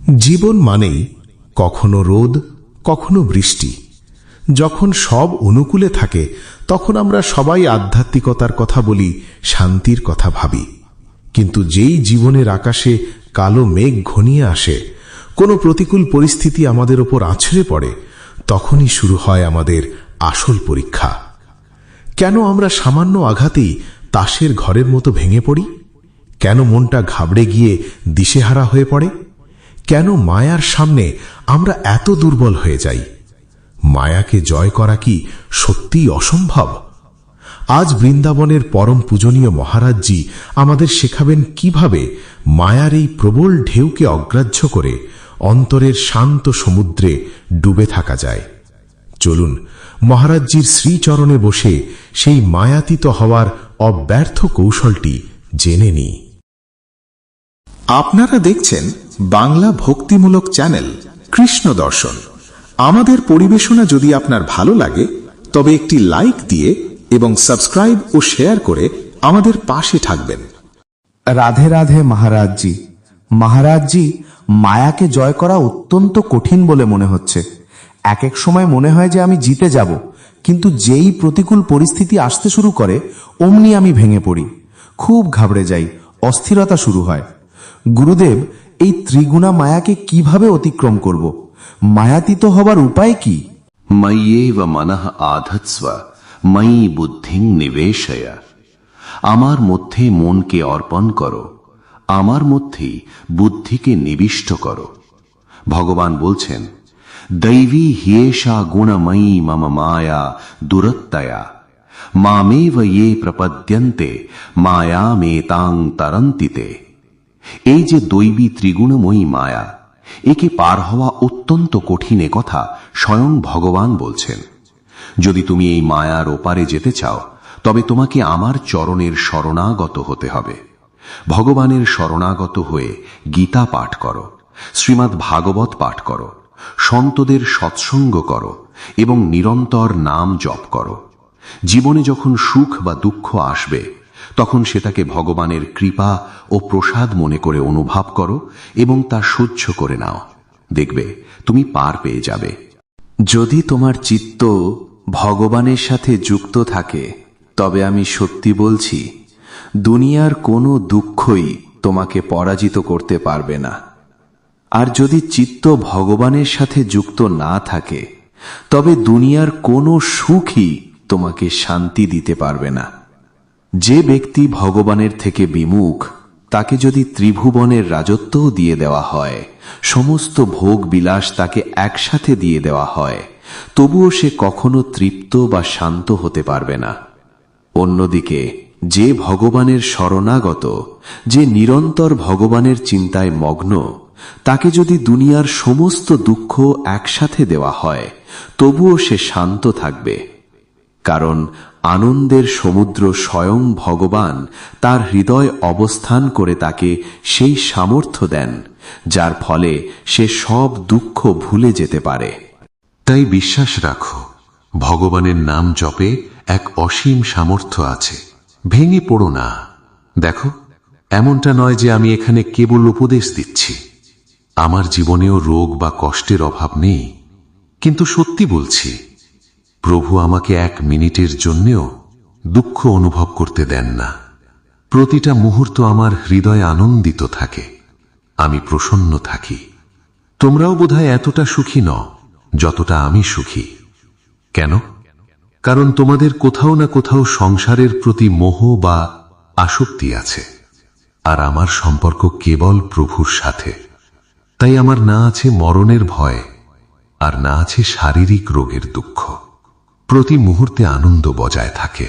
জীবন মানেই কখনো রোদ, কখনো বৃষ্টি। যখন সব অনুকূলে থাকে তখন আমরা সবাই আধ্যাত্মিকতার কথা বলি, শান্তির কথা ভাবি। কিন্তু যেই জীবনের আকাশে কালো মেঘ ঘনিয়ে আসে, কোনো প্রতিকূল পরিস্থিতি আমাদের ওপর আছড়ে পড়ে, তখনই শুরু হয় আমাদের আসল পরীক্ষা। কেন আমরা সামান্য আঘাতেই তাসের ঘরের মতো ভেঙে পড়ি? কেন মনটা ঘাবড়ে গিয়ে দিশেহারা হয়ে পড়ে? কেন মায়ার সামনে আমরা এত দুর্বল হয়ে যাই? মায়াকে জয় করা কি সত্যিই অসম্ভব? আজ বৃন্দাবনের পরম পূজনীয় মহারাজজি আমাদের শেখাবেন কিভাবে মায়ার এই প্রবল ঢেউকে অগ্রাহ্য করে অন্তরের শান্ত সমুদ্রে ডুবে থাকা যায়। চলুন মহারাজজির শ্রীচরণে বসে সেই মায়াতীত হওয়ার অব্যর্থ কৌশলটি জেনে নিই। আপনারা দেখছেন বাংলা ভক্তিমূলক চ্যানেল কৃষ্ণ দর্শন। আমাদের পরিবেশনা যদি আপনার ভালো লাগে তবে একটি লাইক দিয়ে এবং সাবস্ক্রাইব ও শেয়ার করে আমাদের পাশে থাকবেন। রাধে রাধে মহারাজজি। মহারাজজি, মায়াকে জয় করা অত্যন্ত কঠিন বলে মনে হচ্ছে। এক এক সময় মনে হয় যে আমি জিতে যাব, কিন্তু যেই প্রতিকূল পরিস্থিতি আসতে শুরু করে অমনি আমি ভেঙে পড়ি, খুব ঘাবড়ে যাই, অস্থিরতা শুরু হয়। গুরুদেব, এই ত্রিগুণা মায়াকে কিভাবে অতিক্রম করব? মায়াতীত হবার উপায় কি? ময়্যেব মনঃ আধৎস্ব ময়ি বুদ্ধিং নিবেশয়। আমার মধ্যে মনকে অর্পণ করো, আমার মধ্যেই বুদ্ধিকে নিবিষ্ট করো। ভগবান বলছেন, দৈবী হিয়েষা গুণময়ী মম মায়া দুরত্যয়া মামেব ইয়ে প্রপদ্যন্তে মায়ামেতাং তরন্তিতে। এই যে দৈবী ত্রিগুণময়ী মায়া, একে পার হওয়া অত্যন্ত কঠিন কথা স্বয়ং ভগবান বলছেন। যদি তুমি এই মায়ার ওপারে যেতে চাও তবে তোমাকে আমার চরণের শরণাগত হতে হবে। ভগবানের শরণাগত হয়ে গীতা পাঠ করো, শ্রীমদ্ ভাগবত পাঠ করো, সন্তদের সৎসঙ্গ করো এবং নিরন্তর নাম জপ করো। জীবনে যখন সুখ বা দুঃখ আসবে তখন সেটাকে ভগবানের কৃপা ও প্রসাদ মনে করে অনুভব করো এবং তা সহ্য করে নাও। দেখবে তুমি পার পেয়ে যাবে। যদি তোমার চিত্ত ভগবানের সাথে যুক্ত থাকে তবে আমি সত্যি বলছি, দুনিয়ার কোনো দুঃখই তোমাকে পরাজিত করতে পারবে না। আর যদি চিত্ত ভগবানের সাথে যুক্ত না থাকে তবে দুনিয়ার কোনো সুখই তোমাকে শান্তি দিতে পারবে না। যে ব্যক্তি ভগবানের থেকে বিমুখ, তাকে যদি ত্রিভুবনের রাজত্বও দিয়ে দেওয়া হয়, সমস্ত ভোগ বিলাস তাকে একসাথে দিয়ে দেওয়া হয়, তবুও সে কখনো তৃপ্ত বা শান্ত হতে পারবে না। অন্যদিকে যে ভগবানের শরণাগত, যে নিরন্তর ভগবানের চিন্তায় মগ্ন, তাকে যদি দুনিয়ার সমস্ত দুঃখ একসাথে দেওয়া হয় তবুও সে শান্ত থাকবে, কারণ আনন্দের সমুদ্র স্বয়ং ভগবান তার হৃদয় অবস্থান করে তাকে সেই সামর্থ্য দেন যার ফলে সে সব দুঃখ ভুলে যেতে পারে। তাই বিশ্বাস রাখো, ভগবানের নাম জপে এক অসীম সামর্থ্য আছে। ভেঙে পড়ো না। দেখো, এমনটা নয় যে আমি এখানে কেবল উপদেশ দিচ্ছি। আমার জীবনেও রোগ বা কষ্টের অভাব নেই, কিন্তু সত্যি বলছি, প্রভু আমাকে এক মিনিটের জন্যেও দুঃখ অনুভব করতে দেন না। প্রতিটা মুহূর্ত আমার হৃদয় আনন্দিত থাকে, আমি প্রসন্ন থাকি। তোমরাও বোধহয় এতটা সুখী নও যতটা আমি সুখী। কেন? কারণ তোমাদের কোথাও না কোথাও সংসারের প্রতি মোহ বা আসক্তি আছে, আর আমার সম্পর্ক কেবল প্রভুর সাথে। তাই আমার না আছে মরণের ভয়, আর না আছে শারীরিক রোগের দুঃখ। প্রতি মুহূর্তে আনন্দ বজায় থাকে।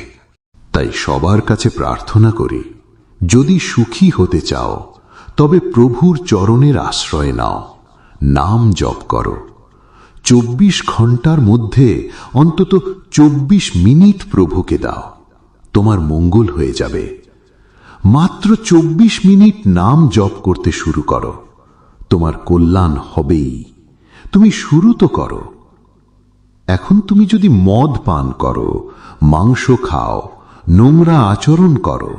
তাই সবার কাছে প্রার্থনা করি, যদি সুখী হতে চাও তবে প্রভুর চরণের আশ্রয় নাও, নাম জপ করো। 24 ঘন্টার মধ্যে অন্তত 24 মিনিট প্রভুকে দাও, তোমার মঙ্গল হয়ে যাবে। মাত্র 24 মিনিট নাম জপ করতে শুরু করো, তোমার কল্যাণ হবেই। তুমি শুরু তো করো। এখন তুমি যদি মদ পান করো, মাংস খাও, নোংরা আচরণ করো,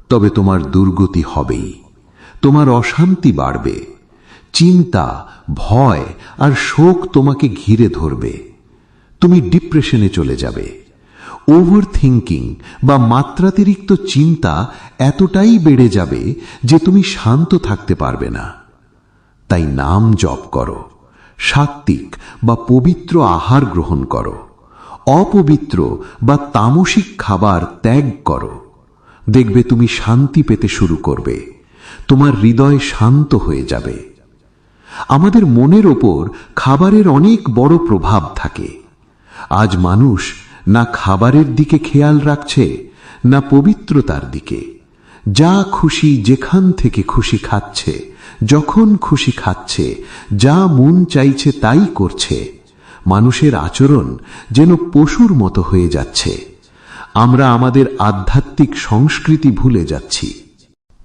তবে তোমার দুর্গতি হবেই, তোমার অশান্তি বাড়বে। চিন্তা, ভয় আর শোক তোমাকে ঘিরে ধরবে। তুমি ডিপ্রেশনে চলে যাবে। ওভার থিঙ্কিং বা মাত্রাতিরিক্ত চিন্তা এতটাই বেড়ে যাবে যে তুমি শান্ত থাকতে পারবে না। তাই নাম জপ করো, সাত্ত্বিক বা পবিত্র আহার গ্রহণ করো, অপবিত্র বা তামসিক খাবার ত্যাগ করো। দেখবে তুমি শান্তি পেতে শুরু করবে, তোমার হৃদয় শান্ত হয়ে যাবে। আমাদের মনের ওপর খাবারের অনেক বড় প্রভাব থাকে। আজ মানুষ না খাবারের দিকে খেয়াল রাখছে, না পবিত্রতার দিকে। যা খুশি যেখান থেকে খুশি খাচ্ছে, যখন খুশি খাচ্ছে, যা মন চাইছে তাই করছে। মানুষের আচরণ যেন পশুর মতো হয়ে যাচ্ছে। আমরা আমাদের আধ্যাত্মিক সংস্কৃতি ভুলে যাচ্ছি।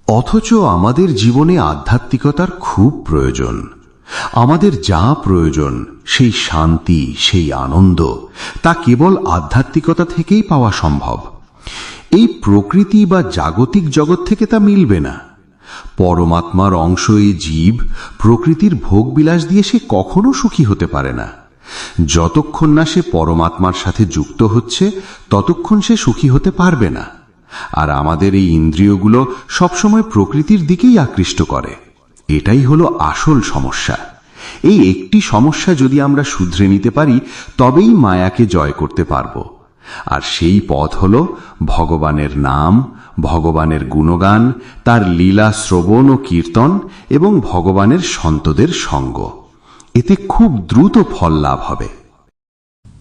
অথচ আমাদের জীবনে আধ্যাত্মিকতার খুব প্রয়োজন। আমাদের যা প্রয়োজন, সেই শান্তি, সেই আনন্দ, তা কেবল আধ্যাত্মিকতা থেকেই পাওয়া সম্ভব। এই প্রকৃতি বা জাগতিক জগৎ থেকে তা মিলবে না। পরমাত্মার অংশ এই জীব, প্রকৃতির ভোগবিলাস দিয়ে সে কখনো সুখী হতে পারে না। যতক্ষণ না সে পরমাত্মার সাথে যুক্ত হচ্ছে, ততক্ষণ সে সুখী হতে পারবে না। আর আমাদের এই ইন্দ্রিয়গুলো সবসময় প্রকৃতির দিকেই আকৃষ্ট করে। এটাই হলো আসল সমস্যা। এই একটি সমস্যা যদি আমরা শুধরে নিতে পারি, তবেই মায়াকে জয় করতে পারব। আর সেই পথ হলো ভগবানের নাম, ভগবানের গুণগান, তার লীলা শ্রবণ ও কীর্তন এবং ভগবানের সন্তদের সঙ্গ। এতে খুব দ্রুত ফল লাভ হবে।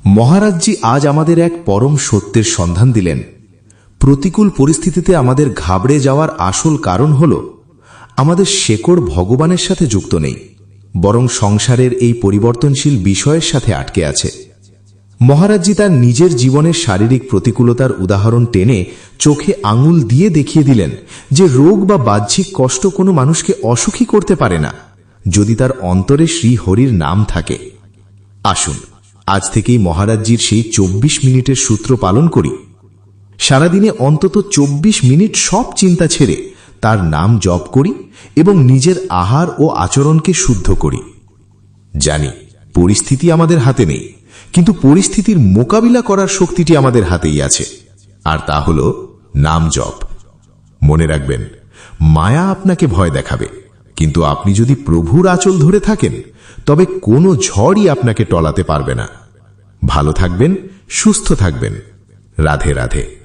মহারাজজি আজ আমাদের এক পরম সত্যের সন্ধান দিলেন। প্রতিকূল পরিস্থিতিতে আমাদের ঘাবড়ে যাওয়ার আসল কারণ হল আমাদের শেকড় ভগবানের সাথে যুক্ত নেই, বরং সংসারের এই পরিবর্তনশীল বিষয়ের সাথে আটকে আছে। মহারাজজি তার নিজের জীবনের শারীরিক প্রতিকূলতার উদাহরণ টেনে চোখে আঙুল দিয়ে দেখিয়ে দিলেন যে রোগ বা বাহ্যিক কষ্ট কোনো মানুষকে অসুখী করতে পারে না, যদি তার অন্তরে শ্রী হরির নাম থাকে। আসুন আজ থেকেই মহারাজজির সেই 24 মিনিটের সূত্র পালন করি। সারাদিনে অন্তত 24 মিনিট সব চিন্তা ছেড়ে তার নাম জপ করি এবং নিজের আহার ও আচরণকে শুদ্ধ করি। জানি পরিস্থিতি আমাদের হাতে নেই, কিন্তু পরিস্থিতির মোকাবিলা করার শক্তিটি আমাদের হাতেই আছে, আর তা হল নাম জপ। মনে রাখবেন, মায়া আপনাকে ভয় দেখাবে, কিন্তু আপনি যদি প্রভুর আঁচল ধরে থাকেন, তবে কোনো ঝড়ই আপনাকে টলাতে পারবে না। ভালো থাকবেন, সুস্থ থাকবেন। রাধে রাধে।